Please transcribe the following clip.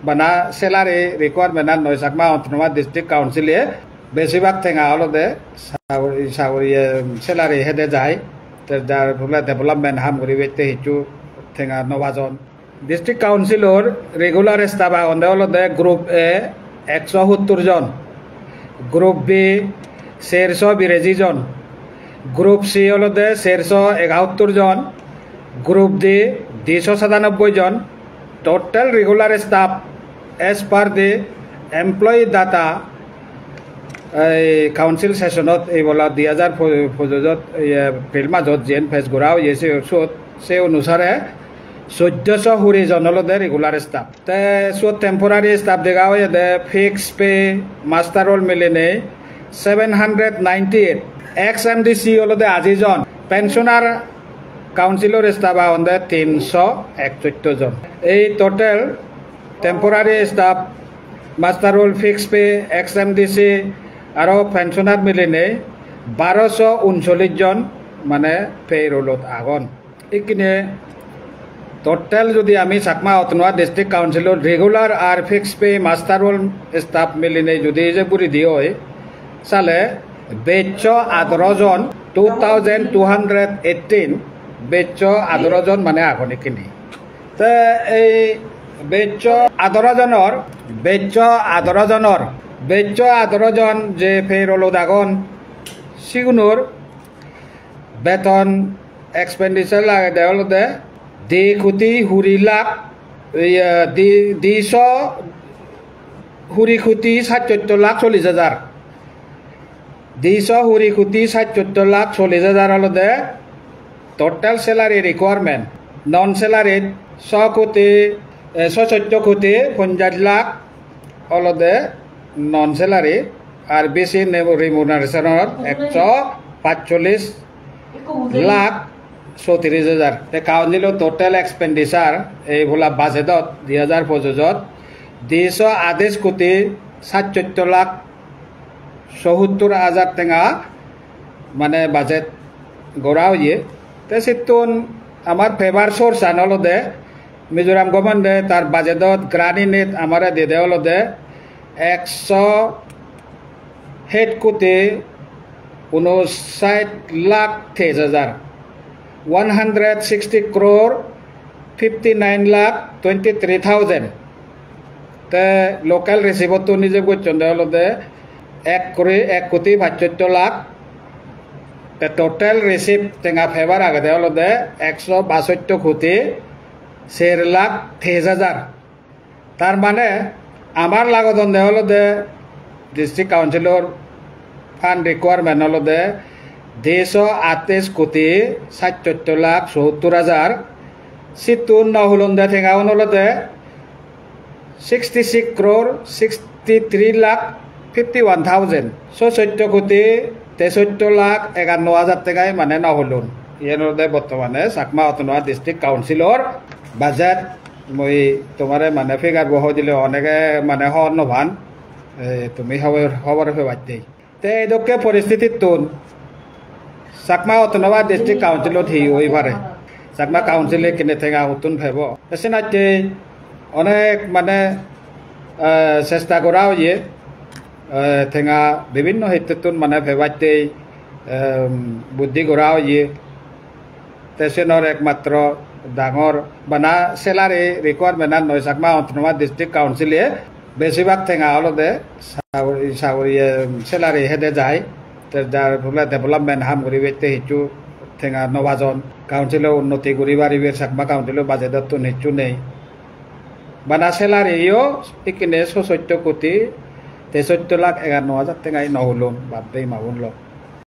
বানা salary requirement আর নয় সাকমা অন্তনমা district কাউন্সিলে বেশিরভাগ ঠেঙা হলদে সাগরি স্যালারি হেদে যায় যার ফলে ডেভেলপমেন্ট হাম করি বেতে হিচু ঠেঙা নবাজন ডিস্ট্রিক্ট কাউন্সিলর রেগুলার স্টাফ আগে হলদে গ্রুপ এ 170 জন গ্রুপ বি 482 জন গ্রুপ সি হলদে 471 জন গ্রুপ ডি 297 জন total regular staff as per the employee data council sessionot এই বলা 2000 ফজত ফিল্মা যত জেন ফেস গরাও এসে সে অনুসারে 1400 হুরি জনলদে রেগুলার স্টাফ তে সো টেম্পোরারি স্টাফ দেগাও দে ফিক্স পে মাস্টার রোল মিলেনে 798 এক্স এমডিসি হলদে আজিজন পেনশনার কাউন্সিলর স্টাফ আন্দে 361 জন এই total temporary staff master roll fix pay ex MDC আর পেনশনার মিলিনে 1239 জন মানে পে রোলত আগন এইখানে টোটাল যদি আমি চাকমা অতনোয়া ডিস্ট্রিক্ট কাউন্সিলর রেগুলার আর fix pay master roll staff মিলিনে যদি যে বুড়ি দিয়ে চালে 218 জন 2218 18 জন মানে আগনিখিনি তো এই 18 জন যে পেরোল দাগন সিগুনোর বেতন এক্সপেন্ডিচার লাগে দেওয়ালতে 2 কোটি হুরি লাখ 200 হুরি কোটি 74 লাখ 40 হাজার 200 হুরি কোটি 74 লাখ 40 হাজার হলদে total salary requirement non salary 100 কোটি 114 কোটি 50 লাখ অলদে non salary আর বেশি রিমুনারেশন 145 লাখ 34 হাজার কাউন্সিল টোটাল এক্সপেন্ডিচার এই ভোলা বাজেটত 2025 228 কোটি 74 লাখ 70 হাজার টেঙা মানে বাজেট গড়াও ইয়ে তেসিতুন আমার ফেভার সোর্স আনলদে মিজোরাম গভর্নমেন্টে তার বাজেটত গ্রানি নেট আমার দিয়ে দেওয়ালদে 160 কোটি 59 লাখ 23 হাজার 160 crore 59 লাখ 23,000 তে লোকাল রিসিভত নিজে করছেন দেওয়ালদে 1 কোটি 75 লাখ টোটাল রিসিভ টেঙা ফেভার আগে দেওয়ালদে 162 কোটি 4 লাখ 23 হাজার তার মানে আমার লাগতন দেওয়ালদে ডিস্ট্রিক্ট কাউন্সিলর ফান্ড রিকোয়ারমেন্ট হলদে 228 কোটি 74 লাখ 70 হাজার সিতুন নহলন্দে টেঙা হলদে 66 crore 63 লাখ 51,000 14 কোটি 63 লাখ 51 হাজার টাকায় মানে নহলুন ইয়ে বর্তমানে চাকমা অতনোয়া ডিস্ট্রিক্ট কাউন্সিলর বাজেট মই তোমারে মানে ফিগার বহ দিলে অনেকে মানে হন নভান তুমি খবর বাদ তে এইদকে পরিস্থিতিত তুন চাকমা অতনোয়া ডিস্ট্রিক্ট কাউন্সিলত হি ওইবারে চাকমা কাউন্সিলে কিনে ঠেঙা উতুন ফেব এসে অনেক মানে চেষ্টা করাও ইয়ে ঠেঙা বিভিন্ন ক্ষেত্রতুন মানে ফেবাইতে বুদ্ধি করাও ইয়ে তেসেনৰ একমাত্র ডাঙর বানা স্যালারি রিকোয়ারমেন্ট আর নয় চাকমা অন্তনমা ডিস্ট্রিক্ট কাউন্সিলে বেশিরভাগ ঠেঙা হলদে সাগরি স্যালারি হেদে যায় যার ফলে ডেভেলপমেন্ট হাম করি বেতে হিচু ঠেঙা নবাজন কাউন্সিলে উন্নতি করি পারিবে চাকমা কাউন্সিলে বাজেটত তো নিচু নেই বানা স্যালারিও ইকিনে 160 কোটি 63 লাখ 51 হাজার টাকায় নহলুন বাদ দেই মাগুন লোক